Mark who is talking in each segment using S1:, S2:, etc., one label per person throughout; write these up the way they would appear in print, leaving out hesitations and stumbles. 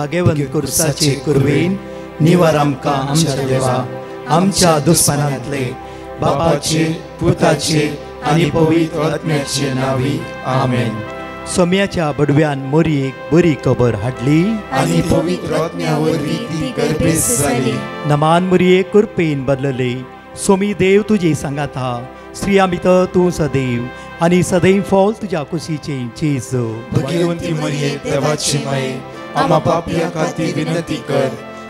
S1: भगवंत कुर्साचे कुरवेन निवार आमकां आमच्या देवा आमच्या दुस्मनांतले बापाचे पुताचे आनी पवित्र आत्म्याचे नावी आमेन. सोम्याच्या बडव्यान मोरयेक बरी खबर हाडली
S2: आनी पवित्र आत्म्या वरवीं ती गर्भेस जाली.
S1: नमान मोरये कुरपेन बदलले. सोमी देव तुजे सांगात हा. स्त्रिया भितर तूं सदैव आनी सदैव फॉल तुज्या कुशीचे चेज.
S2: भगवंती मरिये देवाची माये आम्हा पापियां खातीर विनंती कर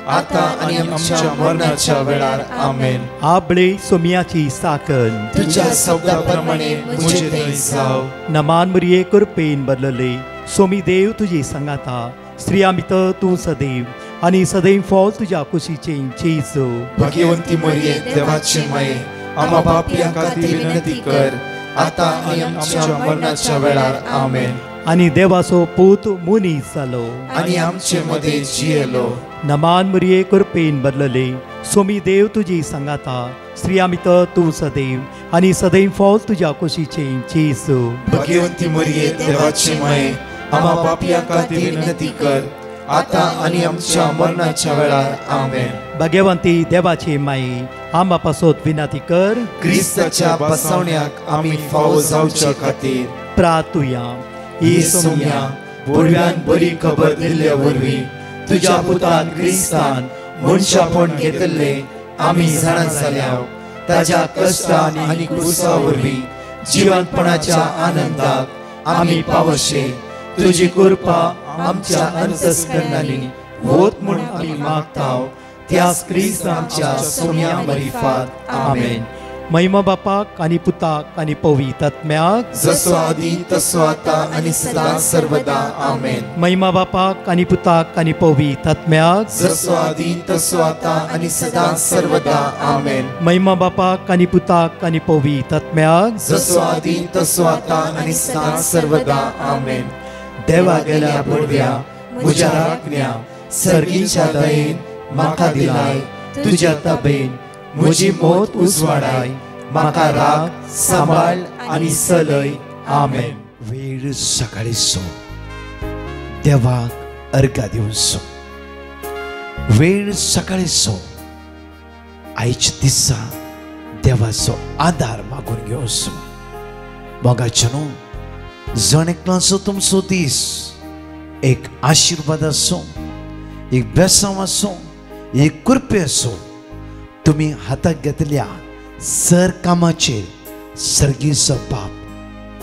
S2: आता आनी आमच्या मरणाच्या वेळार आमेन.
S1: आबळे सोम्याची साकन
S2: तुझ्या शब्दाप्रमाणे मुझे थंय जाव.
S1: नमान मोरये कुरपेन बदलले. सोमी देव तुजे सांगात हा. स्त्रिया भितर तूं सदैव आनी सदैव फॉल तुज्या कुशीचे चेज.
S2: भगवंती मरिये देवाची माये आम्हा पापियां खातीर विनंती कर आता आनी आमच्या मरणाच्या वेळार आमेन.
S1: आनी देवाचो पूत मुनीस जालो
S2: आनी आमचे मदे जियेलो.
S1: नमान मोरये कुरपेन बदलले. सोमी देव तुजी सांगात हा. स्त्रिया भितर तूं सदैव आनी सदैव फॉल तुज्या कुशीचे चेज.
S2: भगवंती मरिये देवाची माये आम्हा पापियां खातीर विनंती कर आता आनी आमच्या मरणाच्या वेळार आमेन.
S1: भगवंती देवाचे माये आम्हा पासत विनंती कर.
S2: क्रिस्ताच्या बसवण्याक आमी फावो जावचे खातीर
S1: प्रार्थुया.
S2: ही सोम्या बडव्यान बरी खबर दिल्ल्या वरवीं तुज्या पुतान क्रिस्तान मनशापण घेतले आमी जाणा जाल्या. ताच्या कश्टान आनी क्रुसा वरवीं जिवंतपणाच्या आनंदाक आमी पावशे. तुजी कृपा आमच्या अंतस्करणांनी होत म्हूण आमी मागताव. त्याच क्रिस्त आमच्या सोम्या मरिफात आमेन.
S1: महिमा बापाक आनी पुताक आनी पवित्र आत्म्याक
S2: जसो आदी तसो आता आनी सदां सर्वदा आमेन.
S1: महिमा बापाक आनी पुताक आनी पवित्र आत्म्याक
S2: जसो आदी तसो आता आनी सदां सर्वदा आमेन.
S1: महिमा बापाक आनी पुताक आनी पवित्र आत्म्याक
S2: जसो आदी तसो आता आनी सदां सर्वदा आमेन. देवा गेल्या बडव्या म्हज्या राखण्या सर्गीच्या दयेन म्हाका दिलाय. तुज्या तबेन म्हजी मोत उजवाडाय. म्हाका राख सांबाळ आनी चलय. आमेन.
S3: वेळ सकाळी सो देवाक अर्घा दिवन सो. वेळ सकाळी सो आयच्या दिसा देवाचो आदार मागून घेवन सो. मोगाचे न्हू जण एकलो तुमचो दीस एक आशिर्वाद आसो, एक बेसांव आसो, एक कृपे आसो. तुम्ही हाताक घेतल्या सर कामाचेर सर्गीचो बाप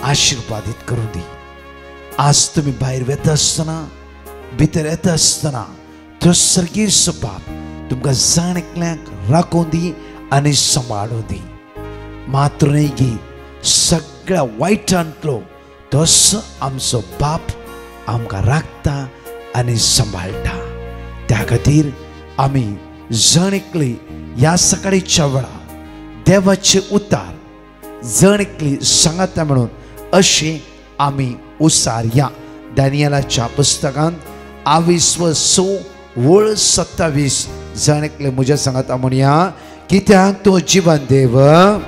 S3: आशिर्वादीत करूं दी. आज तुम्ही भायर वेता आसतना भितर येता आसतना तो सर्गीचो बाप तुमकां जाण एकल्यांक राखूं दी आनी सांबाळूं दी. मात्र न्ही गी सगळ्या वायटांतलो तोच आमचो बाप आमकां राखता आनी सांबाळटा. त्या खातीर आमी जण एकली ह्या सकाळीच्या वेळा देवाचे उतार जण एकली सांगाता म्हणून अशें आमी उसार या. दानियेलाच्या पुस्तकांत 22:6-27 जण एकले म्हज्या सांगाता म्हणया. कित्याक तो जीवन देव,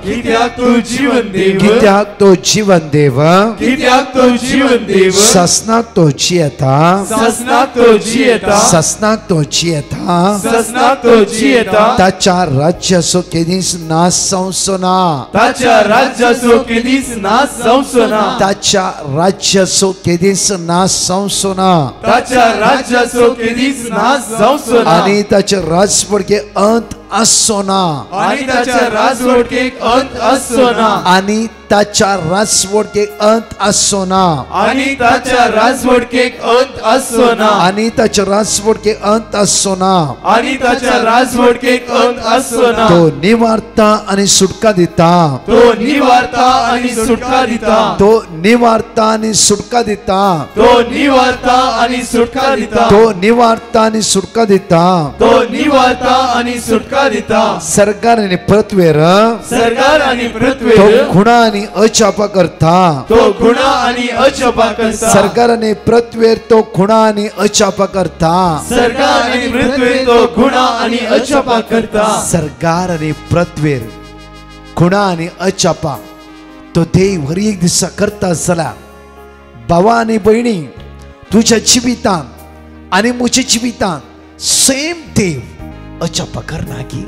S2: कित्याक तो जीवन देव,
S3: कित्याक तो जीवन देव,
S2: कित्याक तो जीवन देव,
S3: ससनाक तो जियेता,
S2: ससनाक तो जियेता,
S3: ससनाक तो जियेता,
S2: ससनाक तो जियेता.
S3: ताच्या राज्याचो केदीस नाश जावचो ना.
S2: ताच्या राज्याचो केदीस नाश जावचो ना.
S3: ताच्या राज्याचो केदीस नाश जावचो ना.
S2: ताच्या राज्याचो केदीस नाश जावचो ना.
S3: आनी ताचे राजवडके अंत आसचो ना.
S2: आनी ताच्या राजवडकेक अंत आसचो ना.
S3: आनी ताच्या राजवडकेक अंत आसचो ना.
S2: आनी ताच्या राजवडकेक अंत आसचो ना.
S3: आनी ताच्या राजवडकेक अंत आसचो ना.
S2: आनी ताच्या राजवडकेक अंत आसचो ना.
S3: तो निवारता आनी सुटका दिता.
S2: तो निवारता आनी सुटका दिता.
S3: तो निवारता आनी सुटका दिता.
S2: तो निवारता आनी सुटका दिता.
S3: तो निवारता आनी सुटका दिता.
S2: तो निवारता आनी सुटका दिता.
S3: सरकार आनी पृथ्वीर
S2: सरकार आनी
S3: तो
S2: पृथ्वीर
S3: खुणा आनी अचापा करता.
S2: तो गुणा आनी अचपा करता.
S3: सरकार आनी पृथ्वीर तो खुणा आनी अचापा करता.
S2: सरकार आनी पृथ्वीर तो गुणा आनी अचपा करता.
S3: सरकार आनी पृथ्वीर खुणा आनी अचापा तो देव हर एक दिसा करता जाल्यार भावा आनी भयणी तुज्या जिवितांत आणि मुझे जिवितांत सेम देव अचप करनागी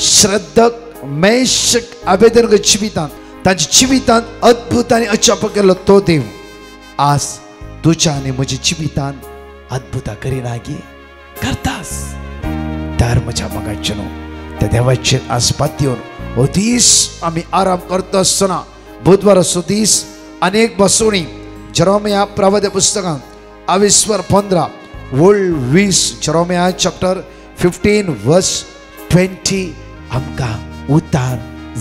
S3: श्रद्धक मेशक अबेदनग जिवितांत ताच्या जिवितांत अद्भुत आणि अचप केलो तो देव आज तुझ्या आणि म्हज्या जिवितांत अद्भुत करिनागी करतास. तर म्हज्या मगाच्यानो त्या देवाचेर आस्पात येवन हो दीस आमी आराम करता आसतना बुधवार असो दीस अनेक बसोवणी जेरोमिया प्रवादी पुस्तकांत 15 वोल्ड 20 जेरोमिया चॅप्टर 15 वर्स 20 आमकां उतार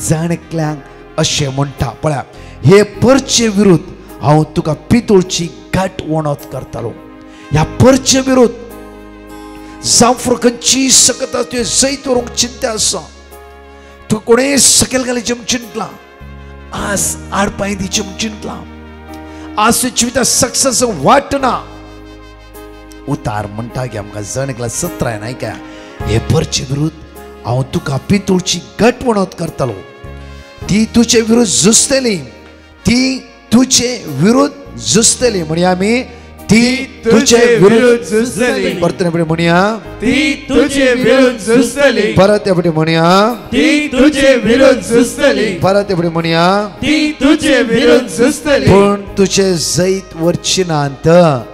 S3: जाणकल्यांक अशें म्हणटा. पळया हे परचे विरुद्ध हांव तुका पितूळची गाठ वणत करतलो. ह्या परचे विरुद्ध जावं खंयची सकता तुवें जैत व्हरूंक चिंता आसा तुका कोणें सकयल घालीचें म्हूण चिंतलां आज आडपांय दिचें म्हूण चिंतलां आज तुज्या जिवितांत सक्सेस वाटना. उतार म्हणटा की आमकां जणकला 17 नायका हे परचे विरुद्ध हांव तुका पितूळची गाठ वणत करतलो. ती तुजे विरुद्ध झुजतली ती तुजे विरुद्ध झुजतली म्हणया आमी ती तुझे विरुद्ध झुजतली. परत म्हणया
S2: ती तुझे विरुद्ध झुजतली.
S3: परत म्हणया
S2: ती तुझे विरुद्ध झुजतली.
S3: परत म्हणया
S2: ती तुझे विरुद्ध झुजतली.
S3: पण तुझे जैत वरचिनांत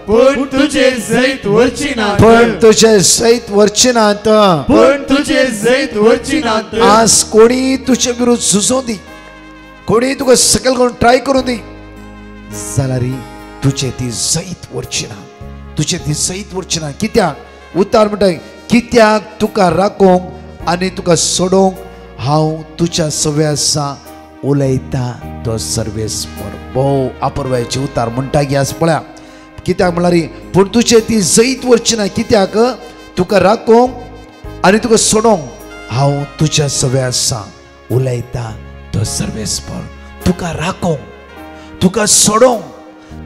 S2: पण तुझे जैत वरचिनांत
S3: पण तुझे जैत वरचिनांत
S2: पण तुझे जैत वरचिनांत.
S3: आज कोणी तुझे विरुद्ध झुजों दी कोणी तुका सकयल करून ट्राय करूं दी जाल्यार तुझे ती जैत वरचिना तुझे ती जैत वरचिना. कित्याक उतार म्हणटा कित्याक तुका राखोंक आनी तुका सोडोंक हांव तुज्या सव्यासा उलयता तो सर्वेस्पर. भोव अपर्वायचे उतार म्हणटा की आज पळया कित्याक म्हळ्यार पूण तुझे ती जैत वरचिना कित्याक तुका राखोंक आनी तुका सोडोंक हांव तुज्या सव्यासा उलयता तो सर्वेस्पर. तुका राखोंक तुका सोडोंक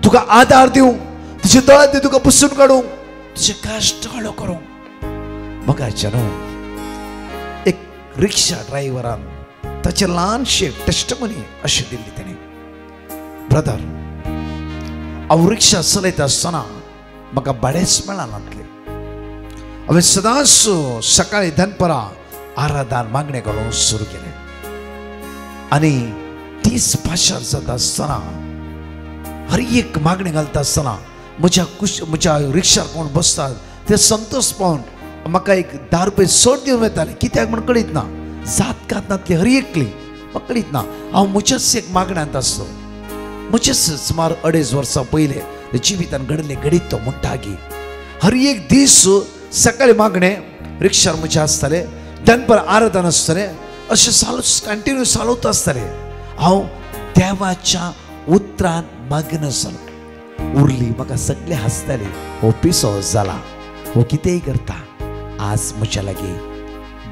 S3: तुका आधार दिवंक तुजे दोळे तुका पुसून काडूंक तुजे कश्ट हळो करूंक. म्हाका न्हू एक रिक्षा ड्रायव्हरान ताचे ल्हानशे टेस्टमनी अशें दिल्ली ताणें. ब्रदर हांव रिक्षा चलयता आसतना म्हाका भाडेंच मेळनातलें. हांवें सदांच सकाळीं दनपरां आराधन मागणें घालूंक सुरू केलें आनी 30 पाशार जाता आसतना हर एक मागणी घालता आसतना म्हज्या रिक्षार कोण बसतात ते संतोष पावन म्हाका एक 10 रुपया चड दिवन वयताले. कित्याक म्हण कळीत ना जात कातनातली हर एकली म्हाका कळीत ना. हांव म्हज्याच एक मागण्यांत आसलो म्हजेच सुमार 2.5 वर्सां पयले जिवितान घडले घडीत तो म्हणटा की हर एक दीस सकाळी मागणे रिक्षार म्हजे आसताले दनपर आराधन आसताले अशें कंटिन्यू चालवता आसताले. हांव देवाच्या उतरान मग्न जालो. उरली म्हाका सगळे हसताले हो पिसो जाला हो कितेंय करता. आज म्हज्या लागीं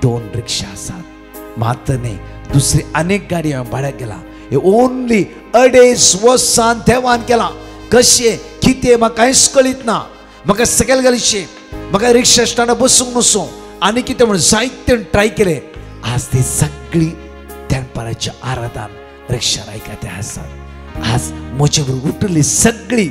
S3: 2 रिक्षा आसात मात्र न्ही दुसरी अनेक गाडी हांवें भाड्याक गेला. हे ओन्ली 2.5 वर्सान देवान केला. कशें कितें म्हाका कांयच कळीत ना. म्हाका सकयल घालीचें म्हाका रिक्षा स्टँडार बसूंक नसो आनी कितें म्हण जायते ट्राय केले. आज ती सगळी दनपाराच्या आराधन रिक्षा आयकाते आसात. आज म्हजे बरोबर उठली सगळी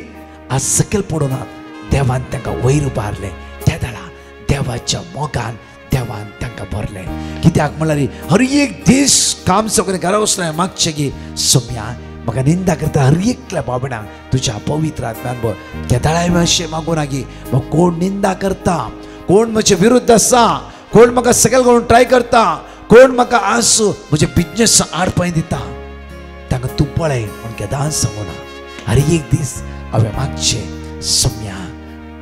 S3: आज सकयल पडोनात. देवान तांकां वयर उबारले. त्या दाळा देवाच्या मोगान देवान तांकां भरले. कित्याक म्हळ्यार हर एक दीस काम सगळें घरा वचलें मागचें की सोम्या म्हाका निंदा करता हर एकल्या बाबड्यांक तुज्या पवित्र आत्म्यान भर. त्या दाळा हांवें अशें मागूं ना की कोण निंदा करता कोण म्हजे विरुद्ध आसा कोण म्हाका सकयल घालून ट्राय करता कोण म्हाका आज म्हजे बिजनेस आडपांय दिता तांकां तूं पळय म्हूण केदां सांगूं ना. हर एक दीस हांवें मागचें सोम्या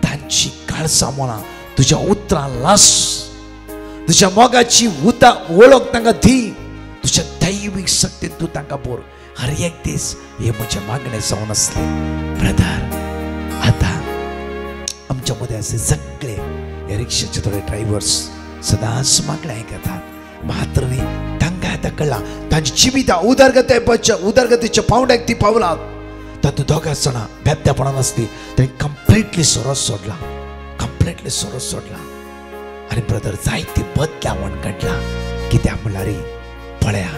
S3: तांची काळजां मोना तुज्या उतरां लास तुज्या मोगाची वळख तांकां दी तुज्या दैवीक शक्तीन तूं तांकां भर. हर एक दीस हे म्हजे मागणें जावन आसले. ब्रदर आतां आमच्या मदें असे सगळे हे रिक्षाचे थोडे ड्रायव्हर्स सदांच मागणें आयकतात मात्र न्ही तांकां आतां कळ्ळां तांची जिवितां उदरगतीच्या पावंड्याक ती पावलात. तातूंत दोगां जाणां बेबदेपणां नासली तांणी कंप्लिटली सोरोस सोडला आनी ब्रदर जायती बदलावण घडला. कित्याक म्हळ्यार पळया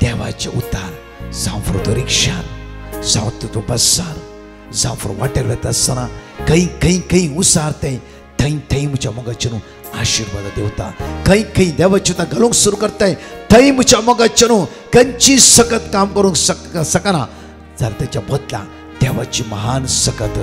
S3: देवाचे उतार जावं फुरो रिक्षान जावं तूं बसार जावं फुरो वाटेर वता आसतना खंय उसार तें थंय थंय म्हज्या मोगाचें आशीर्वाद देवता खंय खंय देवाची उतां घालूंक सुरू करताय थंय म्हज्या मोगाचें खंयची सकत काम करूंक सकना जाल्यार तेच्या बदला देवाची महान सकत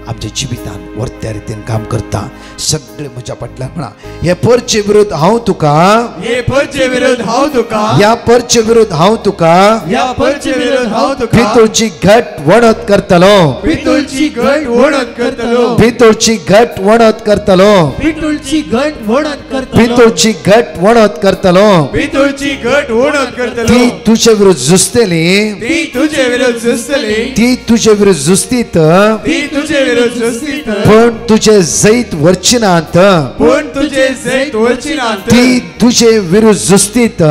S3: आमच्या जिवितान वर्त्या रितीन काम करता सगळे म्हज्या फाटल्यान म्हणा हे परचे विरोध हांव तुका
S2: हे परचे विरोध हांव तुका
S3: या परचे विरोध हांव तुका
S2: या परचे विरोध हांव तुका
S3: पितूळची घट वणत करतलो
S2: पितूळची घट वणत करतलो
S3: पितूळची घट वणत करतलो
S2: पितूळची घट वणत करतलो
S3: पितूळची घट वणत करतलो
S2: पितूळची घट वणत करतलो
S3: ती तुझे विरोध झुजतली
S2: ती तुझे विरोध झुजतली
S3: ती तुझे विरोध झुजतीत
S2: ती तुझे विरोध झुजतीत
S3: पण तुझे जैत वरचिनांत
S2: पण तुझे जैत वरचिनांत
S3: ती तुझे विरोध झुजतीत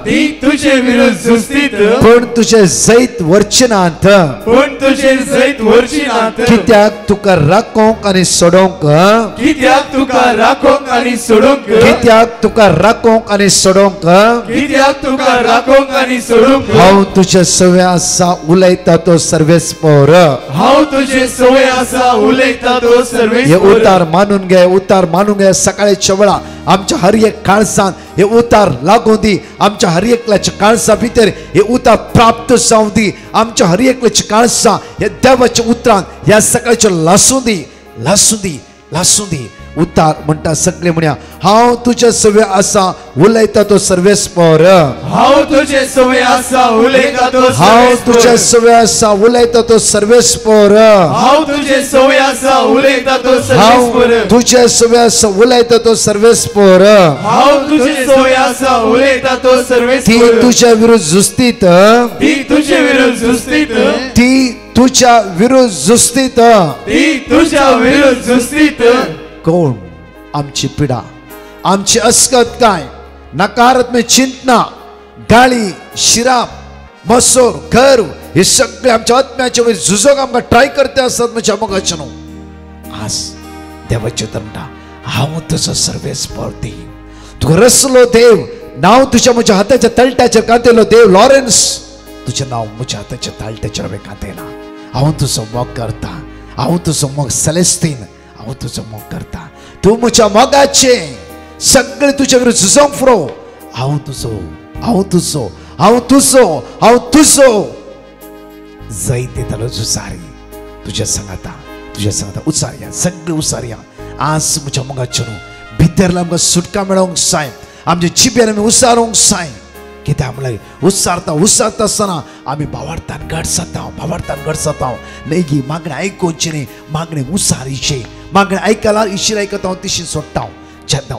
S2: ती तुझे विरोध झुजतीत
S3: पण तुझे जैत वरचिनांत
S2: पण तुझे जैत वरचिनांत
S3: कित्याक तुका राखोंक आनी सोडोंक
S2: कित्याक तुका राखोंक आनी सोडूंक
S3: कित्याक तुका राखोंक आनी सोडोंक
S2: कित्याक तुका राखोंक आनी सोडूंक
S3: हांव तुझे सवय आसा उलयता तो सर्वेस्पर
S2: हांव तुझे सवय आसा उलयता तो
S3: हे
S2: सर्वेस्पर
S3: उतार मानून घे सकाळच्या वेळा आमच्या हर एक काळजान हे उतार लागून दी आमच्या हर एकल्याच्या काळजा भितर हे उतार प्राप्त जावं दी आमच्या हर एकल्याच्या काळजा हे देवाच्या उतरान ह्या सकाळच्या लासूं दी उतार म्हणटा सगळे म्हणया हांव तुझे सवय आसा उलयता तो सर्वेस्पर
S2: हांव तुझे सवय आसा उलयता तो
S3: हांव तुझे सवय आसा उलयता तो सर्वेस्पर
S2: हांव तुझे सवय आसा उलयता तो
S3: हांव
S2: सर्वेस्पर
S3: तुझे सवय आसा उलयता तो सर्वेस्पर
S2: हांव तुझे सवय आसा उलयता तो
S3: ती
S2: सर्वेस्पर
S3: तुझ्या विरुद्ध झुजतीत
S2: ती तुझे विरोध झुजतीत
S3: ती तुझ्या विरुद्ध झुजतीत
S2: ती तुझ्या विरोध झुजतीत
S3: कोण आमची पिडा आमची अस्कत काय नकारात्मक चिंतना गाळी शिराप मसोर घर हे सगळे आमच्या आत्म्याच्या वयर झुजोक आमकां ट्राय करते असतात म्हणजे मोगाचें न्हू आज देवाचे तंटा हांव तुजो सर्वेस्पर दी तुका रसलो देव नांव तुझ्या म्हज्या हाताच्या तळट्याचेर कांतेलो देव लॉरेन्स तुझें नांव म्हज्या हाताच्या तळट्याचेर हांवें कांतयलां हांव तुजो मोग करता हांव तुजो मोग सेलेस्तीन हांव तुजो मोग करता तूं म्हज्या मोगाचे सगळे तुजे विरुद्ध झुजोंक फुरो हांव तुजो जैत दितालो झुजारी तुज्या सांगाता उचारया सगळे उचारया आज म्हज्या मोगाचे न्हू भितर आमकां सुटका मेळोंक जाय आमच्या जिबेर आमी उसारोंक जाय कित्याक म्हळ्यार उसारता आसतना आमी भावार्थान घट जाता न्ही मागणें आयकोवची न्ही मागणें उसारीचे मागणें आयकला इशीर आयकता हांव तशी सोडटा जेन्ना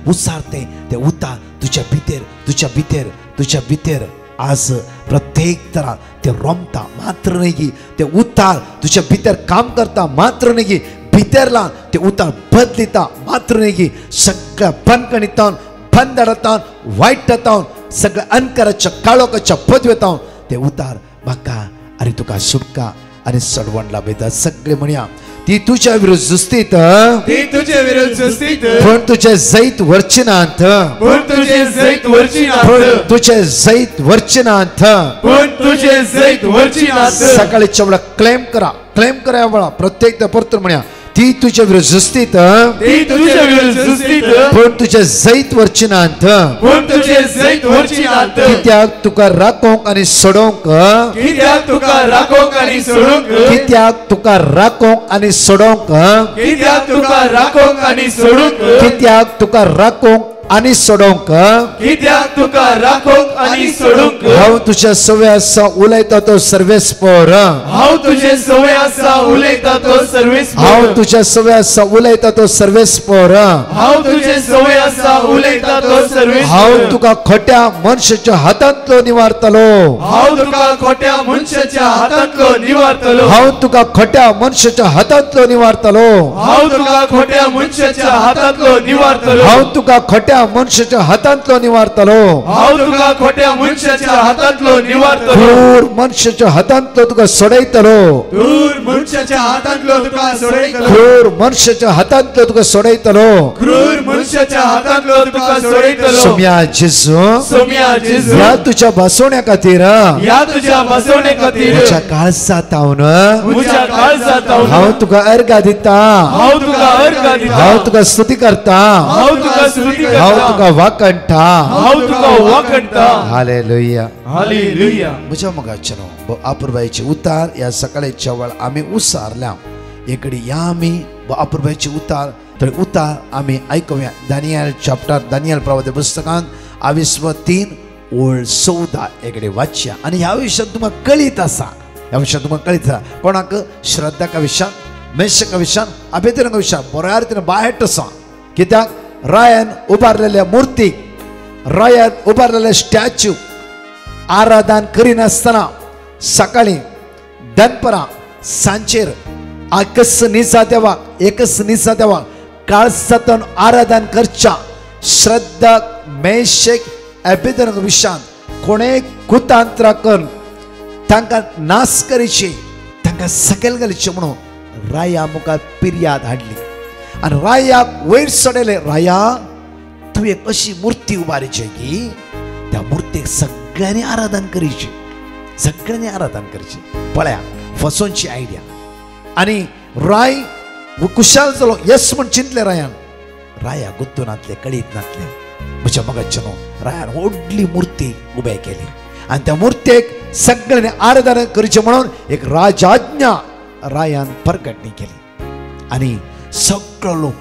S3: उसारते ते उतार तुज्या भितर आज प्रत्येक तरां ते रोमता मात्र न्ही ते उतार तुज्या भितर काम करता मात्र न्ही भितरल्यान ते उतार बदलिता मात्र न्ही सगळ्या बंदकणीतावन बंदडातावन वायटातावन सगळ्या अनकाराच्या काळोखाच्या पदवेतावन ते उतार म्हाका आनी तुका सुटका आनी सडवण लाभयता सगळे म्हणया ती तुझ्या विरुद्ध झुजतीत
S2: ती तुझे विरोध झुजतीत
S3: पण तुझे जैत वरचिनांत
S2: पण तुझे जैत वरचिनांत
S3: तुझे जैत वरचिनांत
S2: पण तुझे जैत वरचिनांत
S3: सकाळच्या वेळा क्लेम करा या वेळा प्रत्येक परतून म्हणया ती तुझ्या विरुद्ध झुजतीत
S2: ती तुझे विरोध झुजतीत
S3: पण तुझे जैत वरचिनांत
S2: पण तुझे जैत वरचिनांत
S3: कित्याक तुका राखोंक आनी सोडोंक
S2: कित्याक तुका राखोंक आनी सोडूंक
S3: कित्याक तुका राखोंक आनी सोडोंक
S2: कित्याक तुका राखोंक आनी सोडूंक
S3: कित्याक तुका राखोंक आनी सोडोंक
S2: कित्याक तुका राखोंक आनी सोडूंक
S3: हांव तुझ्या सवय आसा उलयता तो सर्वेस्पर
S2: हांव तुझे सवय आसा उलयता तो सर्वेस्पर
S3: हांव तुझ्या सवय आसा उलयता तो सर्वेस्पर
S2: हांव तुझे सवय आसा उलयता तो सर्वेस्पर
S3: हांव तुका खोट्या मनशाच्या हातांतलो निवारतलो
S2: हांव तुका खोट्या मनशाच्या हातांतलो निवारतलो
S3: हांव तुका खोट्या मनशाच्या हातांतलो निवारतलो
S2: हांव तुका खोट्या मनशाच्या हातांतलो निवारतलो
S3: हांव तुका खोट्या खोट्या मनुष्याच्या हातांतलो निवारतलो
S2: हांव तुका खोट्या मनशाच्या हातांतलो निवारतलो
S3: क्रूर मनुष्याच्या हातांतलो तुका सोडयतलो
S2: क्रूर मनशाच्या हातांतलो तुका सोडयतलो
S3: क्रूर मनुष्याच्या हातांतलो तुका सोडयतलो
S2: क्रूर मनशाच्या हातांतलो तुका सोडयतलो
S3: सोम्या जेजू या तुझ्या बसवण्या खातीर
S2: या तुझ्या बसवणे खातीर
S3: म्हज्या काळजांत हांव
S2: म्हज्या काळजांत
S3: हांव तुका अर्घ दिता
S2: हांव तुका अर्घ दिता
S3: हांव तुका स्तुती करता
S2: हांव तुका स्तुती करता
S3: हांव तुका वाकणटा
S2: हांव तुका वाकणटा
S3: हालेलुया
S2: हालेलुया
S3: म्हज्या मोगाचेनो अपुरबाईचे उतार या सकाळच्या वेळ आमी उसारल्या एकडे या आमी अपुरबाईचे उतार तर उतार आमी आयकुया दानियल प्रवादी पुस्तकांत 23:3-14 एकडे वाचया आणि ह्या विशयात तुम्हाला कळीत आसा ह्या विशयात तुम्हाला कळीत आसा कोणाक श्रद्धाका विशयात मेशका विशयात अभेदनका विशयात बऱ्या रितीन बाहेट आसा कित्याक रायान उबारलेल्या मुर्तीक रायान उबारलेल्या स्टॅच्यू आराधन करिनासतना सकाळी दनपरां सांजेर एकच निसा देवाक काळजांतल्यान आराधन करच्या श्रद्धा मेशक अभेदनका विशयात कोणेय कुतांत्र करून तांकां नाश करीची तांकां सकयल घालची म्हणून राया मुखार पिर्याद हाडली आणि रायाक वयर सोडले राया तू एक अशी मूर्ती उबारची की त्या मूर्तीक सगळ्यांनी आराधन करीची पळया फसोवची आयडिया आणि राय कुशाल जालो यस म्हण चिंतले राया गुत्तून नातले कळीत नातले म्हज्या मगाच्यानो रायान व्हडली मूर्ती उबे केली आणि त्या मूर्तेक सगळ्यांनी आराधना करचे म्हणून एक राजाज्ञा रायान प्रकटणी केली आणि सगळो लोक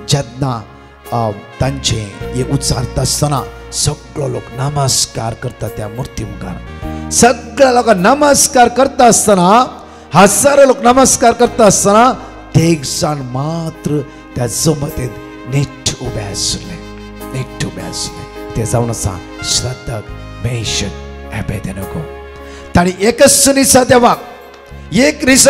S3: जेन्ना तांचे हे उच्चारता आसतना सगळो लोक नमस्कार करता त्या मूर्ती मुखार सगळ्या लोकांना नमस्कार करता आसतना हजारो लोक नमस्कार करता आसतना ते एक जाण मात्र त्या जमतेत नीट उबे आसले ते जावन आसा श्रद्धाक मेशक अभेदनगो ताणी एकच निसा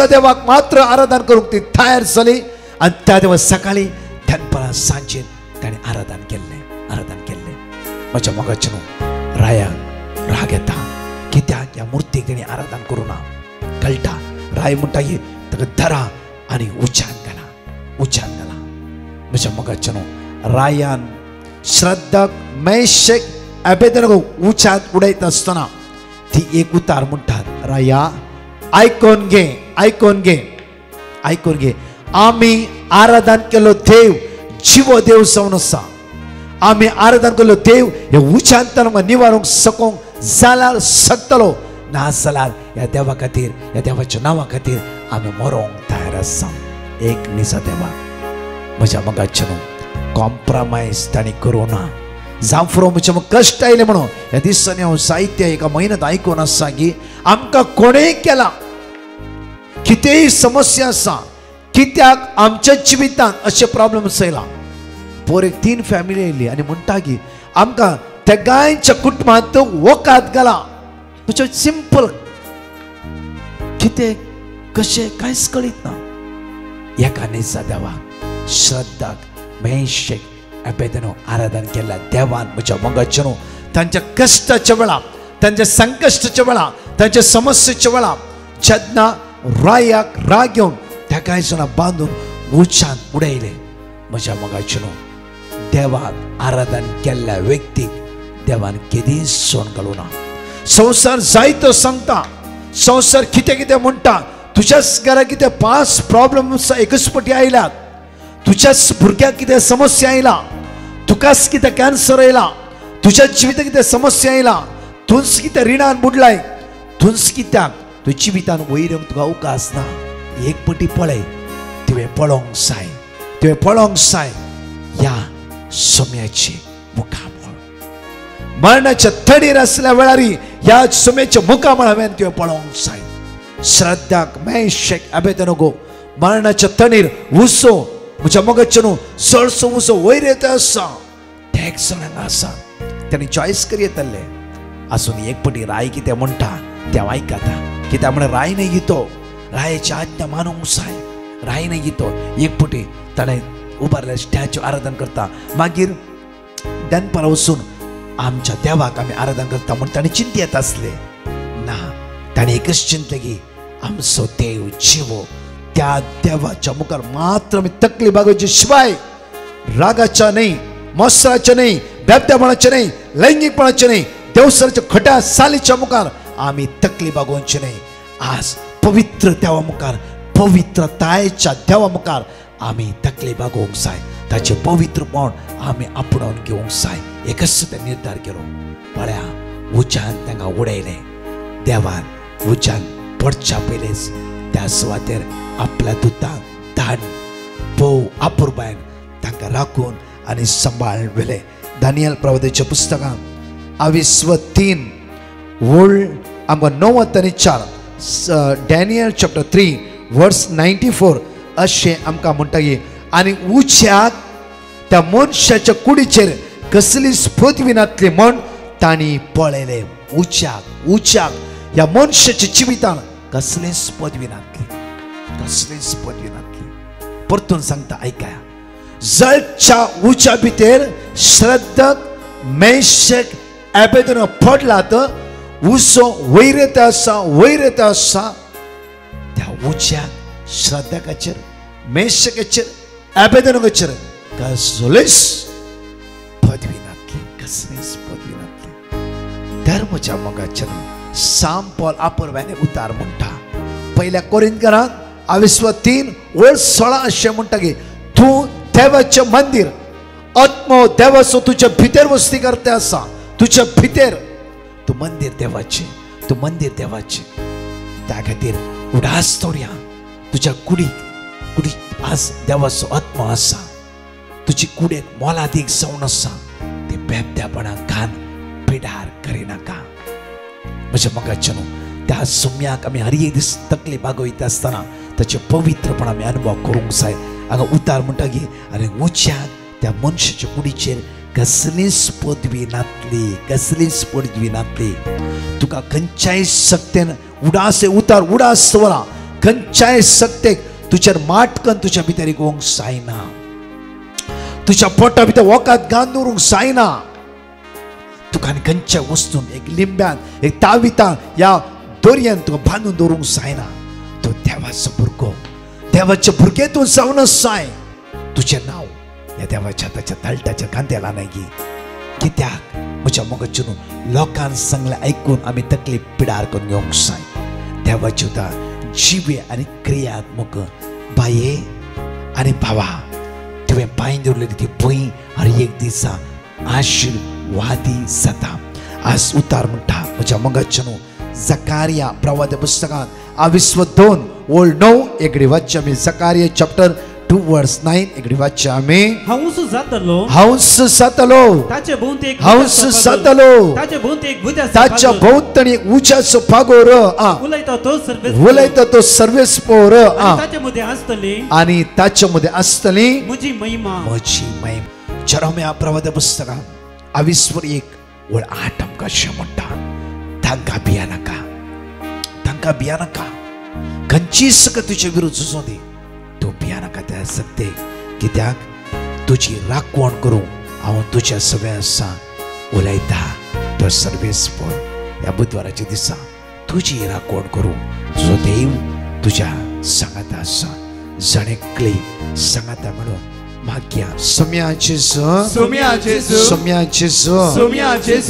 S3: देवाक मात्र आराधन करूंक ती तयार जाली आणि त्या दिवस सकाळी दनपरां सांजेर ताणी आराधन केल्लें म्हज्या मोगाचेनो रायाक राग येता कित्याक ह्या मूर्तीक ताणी आराधन करूं ना कळटा राय म्हणटा की ताका धरा आनी उज्यान घाला म्हज्या मोगाचेनो रायान श्रद्धाक मेशक अभेदनगो उच्यांत उडयत आसतना ती एक उतार म्हणटात राया आयकोन घे आमी आराधन केलो देव जीव देव जावन आसा आमी आराधन केलो देव हे उच्यांतन निवारूंक सकोंक जाल्यार शकतलो ना जाल्यार ह्या देवा खातीर ह्या देवाच्या नांवा खातीर आमी मरोंक तयार आसा एक निसा देवा म्हज्या मोगाचेनो कॉम्प्रोमायज ताणी करूं ना जांफरो म्हजे कश्ट आयले म्हणून ह्या दिसांनी हांव साहित्य एका म्हयन्यांत आयकून आसा की आमकां कोणेय केला कितेंय समस्या आसा कित्याक आमच्या जिवितांत अशे प्रॉब्लेम्स आयला पोर एक 3 फॅमिली आयली आनी म्हणटा की आमकां त्या गायच्या कुटुंबांत वोकात घाला म्हणजे सिंपल कितें कशें कांयच कळीत ना एका निसा देवाक श्रद्धाक मेशक अभेदनो आराधन केला देवान म्हज्या मोगाचेनो तांच्या कश्टाच्या वेळा तांच्या संकश्टाच्या वेळा तांच्या समस्येच्या वेळा जेन्ना रायाक राग येवन त्या कांय जाणां बांदून उच्चांत उडयले म्हज्या मोगाचेनो देवाक आराधन केल्ल्या व्यक्तीक देवान केदींच सोन घालूं ना संवसार जायतो सांगता संवसार कितें कितें म्हणटा तुज्याच घरा कितें 5 प्रॉब्लेम्स एकच पटी आयल्यात तुझ्याच भुरग्याक कितें समस्या आयला तुकाच कितें कॅन्सर आयला तुझ्या जिवितांत कितें समस्या आयला तूंच कितें रिणान बुडलाय तूंच कित्याक तुज्या जिवितान वयर तुका अवकाश ना एक पटी पळय तुवें पळोवंक जाय ह्या सोम्याची मुखामळ मरणाच्या थडीर आसल्या वेळारी ह्या सोम्याच्या मुखामळ हांवें तुवें पळोवंक जाय श्रद्धाक मेशक अभेदनगो मरणाच्या थडीर उसो म्हज्या मोगाचेनो चडसो उसो वयर येता आसा ते एक जाणांक आसा ताणी चॉयस करी येतले आसून एक पटी राय कितें म्हणटा तें आयकता कित्याक म्हण राय नाही घेतो रायाची आज्ञा मानूंक जाय राय नाही घेतो एक पटी ताणें उबारल्या स्टॅच्यू आराधन करता मागीर दनपारा वचून आमच्या देवाक आमी आराधना करता म्हणून ताणें चिंतेत आसले ना ताणें एकच चिंतलें की आमचो देव जिवो त्या देवाच्या मुखार मात्र आमी तकली बागोवचे शिवाय रागाच्या नाही मोसराच्या नाही बेबद्यापणाच्या नाही लैंगिकपणाच्या नाही देवसराच्या खट्या सालीच्या मुखार आमी तकली बागोवची नाही आज पवित्र देवा मुखार पवित्रतायेच्या देवा मुखार आमी तकली बागोवंक जाय ताचे पवित्रपण आमी आपणावन घेवंक जाय एकच ते निर्धार केलो पळया उज्यान तांकां उडयलें देवान उज्यान पडच्या पयलेच त्या सुवातेर आपल्या दुतांक धाड भोव आपुरबायन तांकां राखून आनी सांबाळून व्हेले दानियल प्रवादीच्या पुस्तकांत 23 वोल्ड आमकां 9 आनी 4 डॅनियल चॅप्टर 3 वर्स 94 अशें आमकां म्हणटा की आनी उज्याक त्या मनशाच्या कुडीचेर कसलीच पदवी नासली म्हण तांणी पळयले उज्याक ह्या मनशाच्या जिवितान कसलीच पदवी नासली कसलीच पदवी नासली परतून सांगता आयकाया जळच्या उज्या भितर श्रद्धक मेशक एबेदनो पडलात उसो वैरत आसा त्या उज्याक श्रद्धकाचेर मेशकाचेर एबेदनोचेर कसलीच पदवी नासली कसलीच पदवी नासली धर्मच्या मोगाचेर साम पॉल आपुरबायने उतार म्हणटा पहिल्या कोरिंथकारांत 23 वर्स 16 अशें म्हणटा की तूं देवाचें मंदिर आत्मो देवाचो तुज्या भितर वस्ती करता आसा तुज्या भितर तूं मंदिर देवाचें त्या खातीर उडास दवरया तुज्या कुडी आज देवाचो आत्मो आसा तुजी कुडेक मोलादीक जावन आसा ती बेबद्यापणाक घान पिडार करिनाका म्हज्या मोगाचें त्या सुम्याक आमी हर एक दीस तकली बागयता आसतना ताचे पवित्रपण आमी अनुभव करूंक जाय हांगा उतार म्हणटा की आनी उज्याक त्या मनशाच्या कुडीचेर कसलीच पदवी नासली तुका खंयच्याय सक्तेन उडास दवरा खंयच्याय सक्तेक तुजेर माटकन तुज्या भितर येवंक जायना तुज्या पोटा भितर वोकात घालून दवरूंक जायना तुका आनी खंयच्या वस्तून एक लिंब्यान एक तावितान ह्या दोरयेन तुका बांदून दवरूंक जायना तो देवाचो भुरगो देवाचे भुरगे तूं जावनच जाय तुजें नांव ह्या देवाच्या ताच्या तळटाचेर घांतेला न्हय गी कित्याक म्हज्या मोगाचेर लोकांन सांगलें आयकून आमी तकली पिडार करून घेवंक जाय देवाची उतर जिवे आनी क्रियात्मक बाये आनी भावा तुवें पांय दवरलेली ती भंय हर एक दिसा आशिर्वादी जाता आज उतार म्हणटा म्हज्या मोगाचेर जकारिया प्रवादी पुस्तकांत 22 वर्स 9 एकडी वाच्य आमी जकारिया चॅप्टर 2 वर्स 9 एकडी वाच्य आमी
S2: हंस जातलो ताचे भोवती एक
S3: ताच्या भोवतणी एक उज्याचो फागोर उलयता तो सर्वेस्पोर आनी ताचे मध्ये आसतली म्हजी महिमा जेरेमिया प्रवादी पुस्तकांत 22:1 वर्स 8 आमकां अशें म्हणटा तांकां भिया नाका खंयची सक तुजे विरुद्ध झुजों दी तूं भिया नाका त्या सत्ते कित्याक तुजी राखवण करूं हांव तुज्या सगळ्या आसा उलयता तो सर्वेस्पोर ह्या बुधवाराच्या दिसा तुजी राखवण करूं तुजो देव तुज्या सांगाता आसा जणेकली सांगाता म्हणून मागया सोम्याचे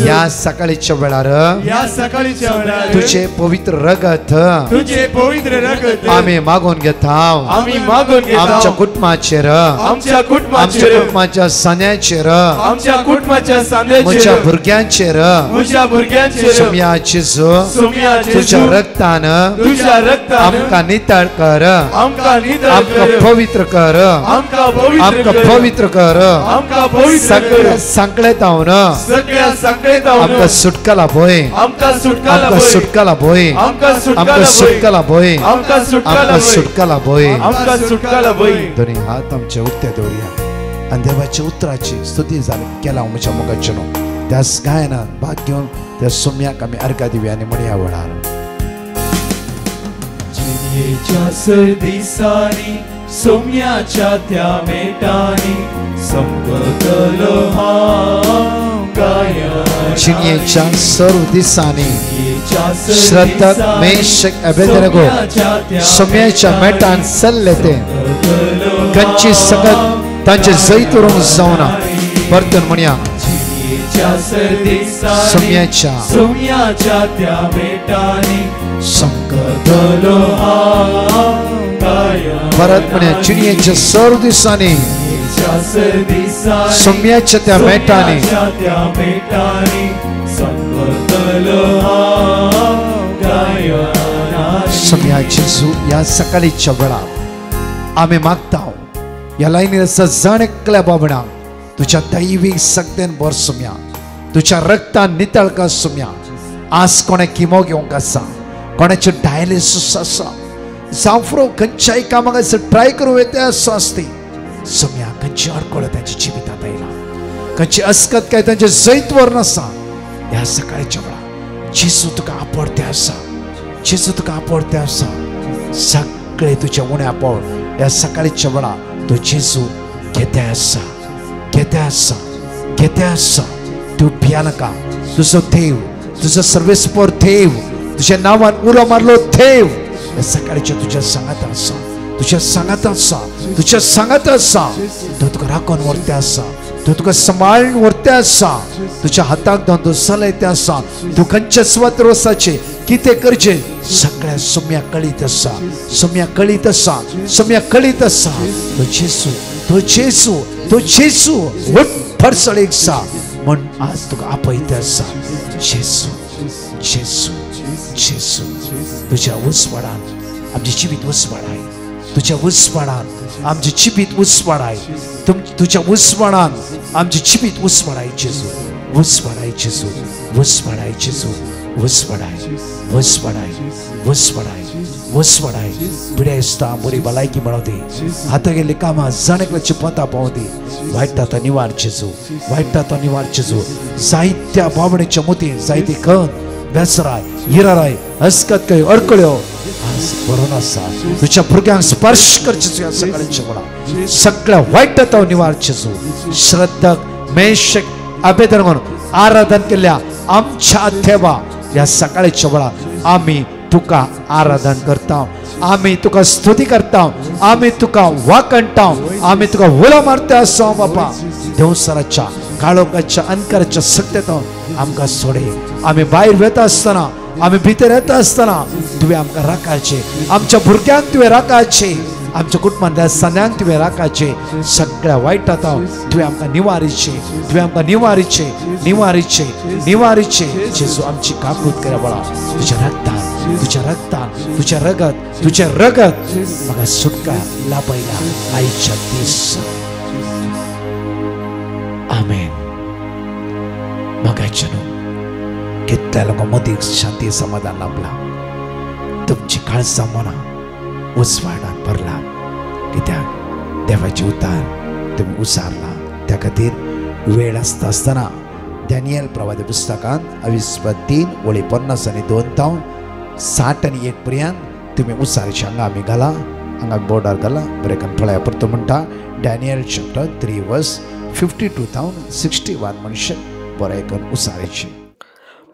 S3: या सकाळीच्या वेळार तुझे पवित्र रगत आम्ही मागून घेता आमच्या कुटुंबाचेर कुटुंबाच्या सान्याचेर म्हज्या भुरग्यांचेर सोम्याचे तुझ्या रक्तान आमकां नितळ कर आमकां पवित्र कर आमकां पवित्र कर सगळ्या संकटांतून आमकां सुटकाला भोय आमकां सुटकाला भोय दोन्ही हात आमचे उक्ते दवरया आनी देवाच्या उतराची स्तुती जाली केला म्हज्या मोगाचेर त्या गायनान भाग घेवन त्या सोम्याक आमी अर्घ दिवया आनी म्हणया वळार
S2: चिंयेच्या दिसांनी सोम्याच्या त्या मेटांनी समगतलो हांव गायन.
S3: चिंयेच्या सर्व दिसांनी श्रद्धक मेशक अबेदनेगो सोम्याच्या मेटान चल्ले ते कंची सकत तांचे जैतुरून जावना. परतून म्हणया सोम्याच्या
S2: त्या मेटांनी
S3: समगतलो
S2: हांव गायन.
S3: परत म्हणया चिंयेच्या सर्व दिसांनी सोम्याच्या त्या मेटांनी सोम्या जेजू या सकाळीच्या वेळार आम्ही मागता या लाईनीर सजण एकल्या बाबडा तुझ्या दैवीक सक्तेन बर सोम्या तुझ्या रक्तान नितळका सोम्या. आज कोणे किमो घेवंक आसा, कोणाचे डायलिसिस आसा, जावफ्रो खंयच्याय कामाक ट्राय करूं येते आसा आसती सोम्या खंयची अडकळ तांच्या जिवितांत आयला, खंयची अस्कत काय तांचे जैतवर नसा. ह्या सकाळच्या वेळा जेजू तुका आपडते आसा, जेजू तुका आपडते आसा. सगळे तुझे उणे आपोळ ह्या सकाळच्या वेळा तो जेजू घेते आसा, घेते आसा, घेते आसा. तूं भियानाका, तुजो देव, तुजो सर्वेस्पर देव, तुझ्या नावान उलो मारलो देव ह्या सकाळच्या तुझ्या सांगात आसा, तुझ्या सांगात आसा, तुझ्या सांगात आसा. तो तुका राखून व्हरते आसा, तो तुका सांबाळून व्हरते आसा, तुझ्या हाताक धरून तो चलयते आसा. तूं खंयच्या स्वात्र वसाचे कितें करचे सगळ्या सोम्या कळीत आसा, सोम्या कळीत आसा, सोम्या कळीत आसा. तो जेजू, तो जेजू, तो जेजू उठ फडसळीक सा म्हण आज तुका आपयते आसा. जेजू, जेजू, जेजू तुझ्या उसवाडान आमचे जिवीत उसवाडाय, तुझ्या उसवाडान आमचे जिवीत उसवाडाय, तुझ्या उसवाडान आमचे जिवीत उसवाडाय. जेजू उसवाडाय, जेजू उसवाडाय, जेजू उसवाडाय, उसवाडाय, उसवाडाय, उसवाडाय. पिड्यास्ता बरी भलायकी मेळोदी, हाता गेली कामां जाणेकल्याची पता पावदी. वायटा तो निवार जेजू, वायटा तो निवार जेजू. जायत्या बाबणेच्या मोतीन जायती खण बेसराय हिराराय हस्कत काही अडकळ्यो आज बरोन आसा. तुझ्या भुरग्यांक स्पर्श करचे सकाळच्या वेळा सगळ्या वायट तो निवार जेजू. श्रद्धक मेशक अबेदनेगो आराधन केल्या आमच्या देवा या सकाळच्या वेळा आम्ही तुका आराधन करता, आम्ही तुका स्तुती करता, आम्ही तुका वाकणता, आम्ही तुका उलो मारता आसा. बापा देवसराच्या काळोखाच्या अंकाराच्या सत्तेतून आमकां सोडे. आम्ही भायर वेता आसतना, आम्ही भितर येता आसतना तुवें आमकां राखायचे, आमच्या भुरग्यांक तुवें राखायचे, आमच्या कुटुंबांतल्या सन्यांक तुवें राखायचे. सगळ्या वायटांत तुवें आमकां निवारीचे, तुवें आमकां निवारीचे, निवारीचे, निवारीचे. जेजू आमची काकूत करा बळा तुझ्या रक्तान, तुझ्या रक्तान, तुझ्या रगत, तुझ्या रगत म्हाका सुटका लाभयला आयच्या दीस. आमेन. मगाच्या न्हू कितल्या लोकां मदीं शांती समाधान लाभला. तुमची काळजां मनां उसवाडान भरला, कित्याक देवाचे उतार तुम्ही उसारला. त्या खातीर वेळ आसता आसतना डॅनियल प्रवादी पुस्तकांत 22:50-2 पर्यंत तुम्ही उसारचे हांगा आमी घाला, हांगा बोर्डार घाला. बरें करून पळया परतो म्हणटा डॅनियल चॅप्टर 3:52-61 मनशां बरें करून उसारायचे.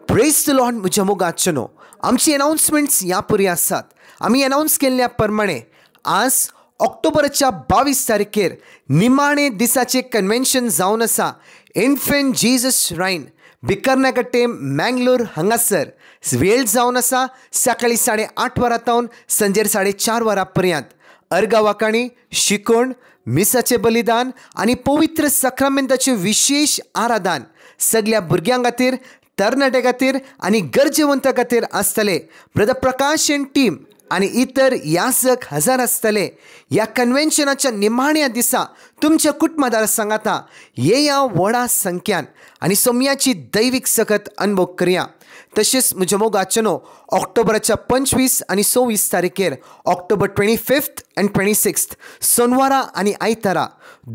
S4: Praise the Lord. म्हज्या मोगाचनो आमची अनाउन्समेंट्स ह्या परी आसात. आमी अनाउन्स केल्ल्या प्रमाणे आज ऑक्टोबरच्या 22 तारखेर निमाणे दिसाचे कन्वेन्शन जावन आसा इन्फंट जीजस श्राइन बिकर्नाकट्टे मँगलोर हांगासर. वेळ जावन आसा सकाळी 8:30 वरांतावन संजेर 4:30 वरां पर्यंत. अर्गावाकाणी, शिकोण, मिसाचे बलिदान आनी पवित्र सक्रमेंताचे विशेष आराधन सगळ्या भुरग्यां खातीर, तरणाट्या खातीर आनी गरजेवंत खातीर आसतले. ब्रदर प्रकाश एंड टीम आनी इतर याजक हजार आसतले. ह्या कन्वेन्शनाच्या निमाण्या दिसा तुमच्या कुटुंबादार सांगाता येया व्हडा संख्यान आनी सोम्याची दैवीक सकत अनुभव करया. तशेंच म्हज्या मोगाचेनो ऑक्टोबराच्या 25 आनी 26 तारखेर ऑक्टोबर 25 आनी 26 सोनवारा आनी आयतारा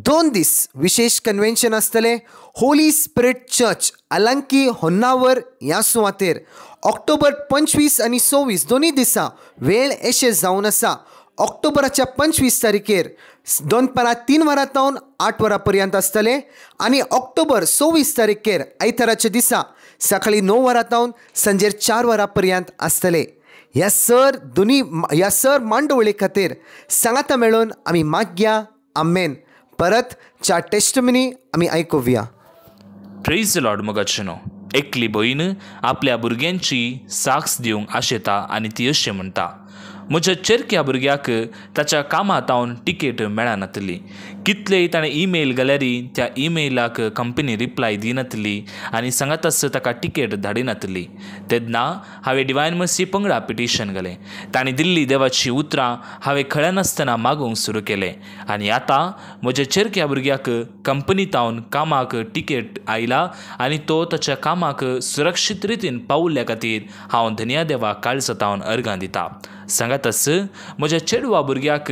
S4: 2 दीस विशेष कन्वेन्शन आसतलें होली स्पिरीट चर्च आलांकी होन्नावर ह्या सुवातेर ऑक्टोबर 25 आनी 26 दोनी दिसा वेळ अशें जावन आसा ऑक्टोबराच्या 25 तारखेर दनपारां 3 वरां 8 वरां पर्यंत आसतलें आनी ऑक्टोबर 26 तारखेर आयताराच्या दिसा सकाळीं 9 वरां सांजेर 4 वरां पर्यंत आसतलें. ह्या सर मांडवळे खातीर सांगाता मेळून आमी मागया. आमेन. परत च्या टेस्टमनी आमी आयकुया.
S5: Praise the Lord. मोगाचेनो एकली भयण आपल्या भुरग्यांची साक्ष दिवंक आशेता आनी ती अशें म्हणटा, म्हज्या चेरक्या भुरग्याक ताच्या कामांतावन टिकेट मेळनातली. कितलेय ताणें ईमेल घाल्यारी त्या ईमेलाक कंपनी रिप्लाय दिनातली आनी सांगातास ताका टिकेट धाडिनातली. तेन्ना हांवें डिवायन मर्सी पंगडा पिटिशन घालें. तांणी दिल्ली देवाची उतरां हांवें खळनासतना मागूंक सुरू केलें आनी आतां म्हज्या चेरक्या भुरग्याक कंपनीतावन कामाक टिकेट आयला आनी तो ताच्या कामाक सुरक्षीत रितीन पावल्ल्या खातीर हांव धन्या देवाक काळजांतावन अर्गां दिता. सांगातास म्हज्या चेडवा भुरग्याक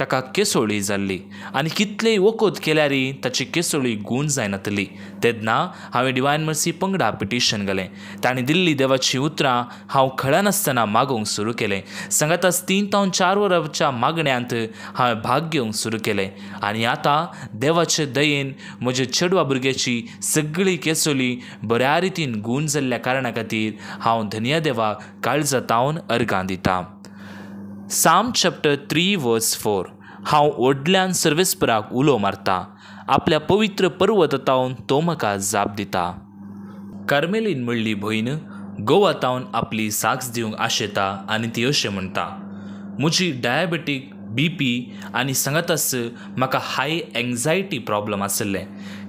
S5: ताका केसोळी जाल्ली आनी कितलेय वखद केल्यारी ताची केसोळी गूण जायनातली. तेन्ना हांवें डिवायन मर्सी पंगडा पिटिशन घालें. तांणी दिल्ली देवाची उतरां हांव खळनासतना मागोवंक सुरू केलें. सांगातास 3 ते 4 वरांच्या मागण्यांत हांवें भाग घेवंक सुरू केलें आनी आतां देवाचे दयेन म्हज्या चेडवा भुरग्याची सगळी केसोली बऱ्या रितीन गूण जाल्ल्या कारणां खातीर हांव धन्या देवाक काळजांतावन अर्गां दिता. साम चॅप्टर 3 वर्स 4. हांव व्हडल्यान सर्वेस्पराक उलो मारता. आपल्या पवित्र पर्वतातावन तो म्हाका जाप दिता. कार्मेलीन म्हणली भयण गोवातावन आपली साक्ष दिवंक आशेता आनी ती अशें म्हणटा, म्हजी डायबेटीक BP आनी सांगातास म्हाका हाय एंग्जायटी प्रॉब्लम आसले.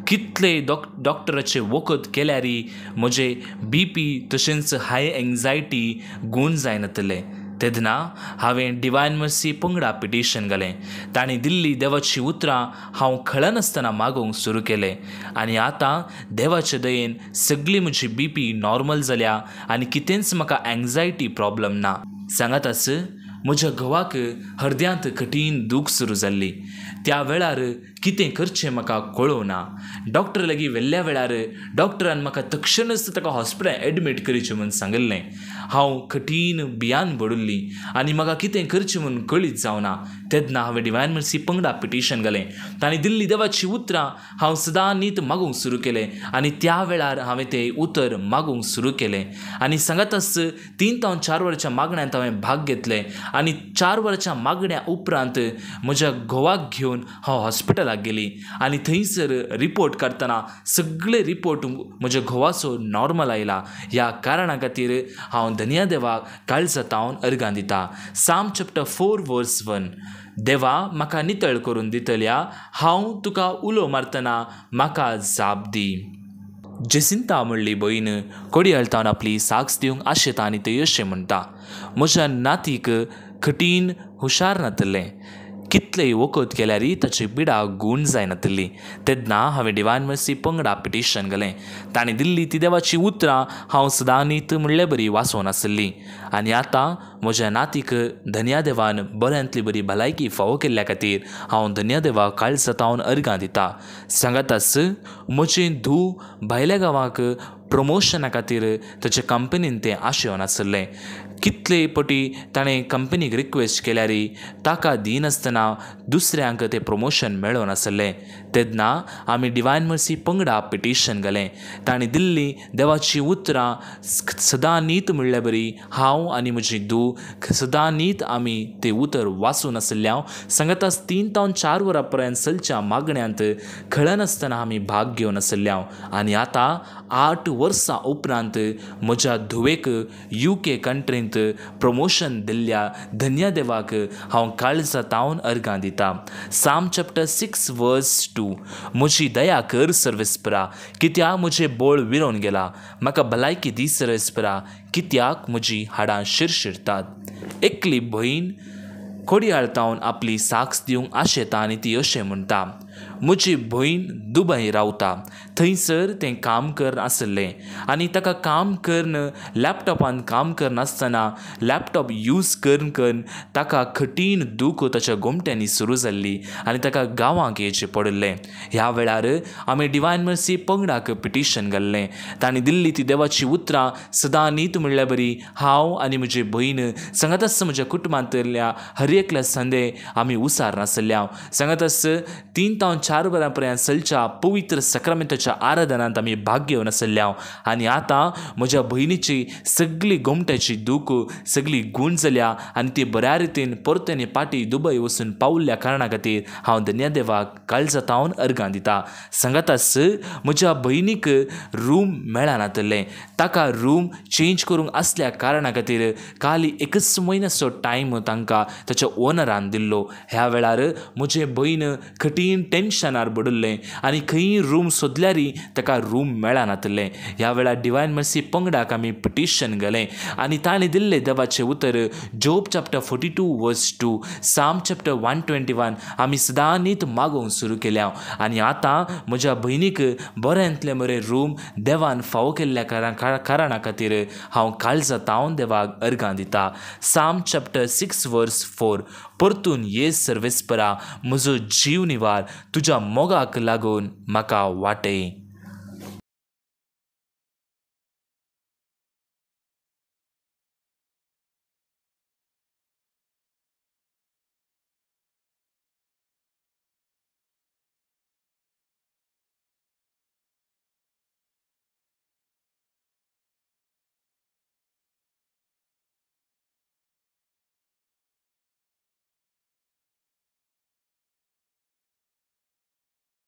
S5: कितले डॉक्टराचे वखद केल्यारी म्हजे BP तशेंच हाय एंग्जायटी गूण जायनातले. तेन्ना हांवें डिवायन मर्सी पंगडा पिटिशन घालें. तांणी दिल्ली देवाची उतरां हांव खळनासतना मागोवंक सुरू केलें आनी आतां देवाचे दयेन सगळी म्हजी BP नॉर्मल जाल्या आनी कितेंच म्हाका एंग्जायटी प्रॉब्लम ना. सांगातास म्हज्या घोवाक हृदयांत कठीण दूख सुरू जाल्ली. त्या वेळार कितें करचें म्हाका कळोना. डॉक्टर लागीं व्हेल्ल्या वेळार डॉक्टरान म्हाका तक्षणच ताका हॉस्पिटलांत एडमीट करचें म्हूण सांगिल्लें. हांव कठीण भियान पडुल्ली आनी म्हाका कितें करचें म्हूण कळीत जावना. तेन्ना हांवें डिवायन मर्सी पंगडा पिटिशन घालें. तांणी दिल्ली देवाची उतरां हांव सदां नीत मागूंक सुरू केलें आनी त्या वेळार हांवें तें उतर मागूंक सुरू केलें आनी सांगातास 3 ते 4 वरांच्या मागण्यांत हांवें भाग घेतलें आनी 4 वरांच्या मागण्या उपरांत म्हज्या घोवाक घेवन हांव हॉस्पिटलाक गेली आनी थंयसर रिपोर्ट करतना सगळे रिपोर्ट म्हज्या घोवाचो नॉर्मल आयला. ह्या कारणा खातीर हांव धन्या देवाक काळजांतावन अर्गां दिता. साम चॅप्टर 4 वर्स 1. देवा म्हाका नितळ करून दितल्या, हांव तुका उलो मारतना म्हाका जाप दी. जेसिंता म्हणली भयण कोडयाळतावन आपली साक्ष दिवंक आशेता आनी ते अशें म्हणटा, म्हज्या नातीक कठीण हुशार नातलें. कितलेय वखद केल्यारी ताची पिडा गूण जायनातली. तेन्ना हांवें डिवायन मर्सी पंगडा पिटिशन घालें. तांणी दिल्ली ती देवाची उतरां हांव सदां नीत म्हणले बरी वाचोवन आसली आनी आतां म्हज्या नातीक धन्या देवान बऱ्यांतली बरी भलायकी फावो केल्ल्या खातीर हांव धन्या देवाक काळजांतावन अर्गां दिता. सांगातास म्हजें धूव भायल्या गांवांक प्रमोशना खातीर ताच्या कंपनीन तें आशेवन आसलें. कितले पटी ताणें कंपनीक रिक्वेस्ट केल्यारी ताका दिनासतना दुसऱ्यांक तें प्रमोशन मेळोन आसलें. तेन्ना आमी डिवायन मर्सी पंगडा पिटिशन घालें. तांणी दिल्ली देवाची उतरां सदां नीत म्हणल्या बरी हांव आनी म्हजी धूव सदां नीत आमी तें उतर वाचून आसल्यां सांगातास 3 ते 4 वरां पर्यंत चलच्या मागण्यांत खळनासतना आमी भाग घेवन आसल्यां आनी आतां 8 वर्सां उपरांत म्हज्या धुवेक UK कंट्रींत प्रमोशन दिल्ल्या धन्या देवाक हांव काळजांतावन अर्गां दिता. साम चॅप्टर 6 वर्स 2. म्हजी दया कर सर्वेस्परा, कित्याक म्हजें बोळ विरोन गेला. म्हाका भलायकी दी सर्वेस्परा, कित्याक म्हजी हाडां शिरशिरतात. एकली भयण कोडयाळतावन आपली साक्ष दिवंक आशेता आनी ती अशें म्हणटा, म्हजी भयण दुबय रावता थंयसर तें काम कर आसलें आनी ताका काम करन लॅपटॉपान काम करनासतना लॅपटॉप यूज करून ताका कठीण दूख ताच्या गोमट्यांनी सुरू जाल्ली आनी ताका गांवांक येवचें पडलें. ह्या वेळार आमी डिवायन मर्सी पंगडाक पिटिशन घाल्लें. तांणी दिल्ली ती देवाची उतरां सदां नीत म्हणल्यार बरी. हांव आनी म्हजी भयण सांगातच म्हज्या कुटुंबांतल्या हर एकल्या संदे आमी उसार नासल्या. सांगातच 3 ते 4 वरां पर्यंत चलच्या पवित्र सक्रामेंताच्या आराधनांत आमी भाग घेवन आसल्या. आनी आतां म्हज्या भयणीची सगळी गोमट्याची दूख सगळी गूण जाल्या आनी ती बऱ्या रितीन परतेनी पाटी दुबय वचून पावल्ल्या कारणा खातीर हांव धन्यदेवाक काळजातावन अर्गां दिता. सांगातच म्हज्या भयणीक रूम मेळनातलें. ताका रूम चेंज करूंक आसल्या कारणा खातीर खाली 1 म्हयन्याचो टायम तांकां ताच्या ओनरान दिल्लो. ह्या वेळार म्हजे भयण कठीण टेन्शनार पडिल्लें आनी खंयी रूम सोदल्यारी ताका रूम मेळनातलें. ह्या वेळार डिवायन मर्सी पंगडाक आमी पिटिशन घालें आनी ताणें दिल्लें देवाचें उतर जोब चॅप्टर 42 वर्स 2 साम चॅप्टर 121 आमी सदां नीत मागोवंक सुरू केल्या. आनी आतां म्हज्या भयणीक बऱ्यांतले बरें रूम देवान फावो केल्ल्या कारणा खातीर हांव काळजातावन देवाक अर्गां दिता. साम चॅप्टर 6 वर्स 4 परतून ये सर्वेस्परा म्हजो जीव निवार तुज्या मोगाक लागून म्हाका वाटय.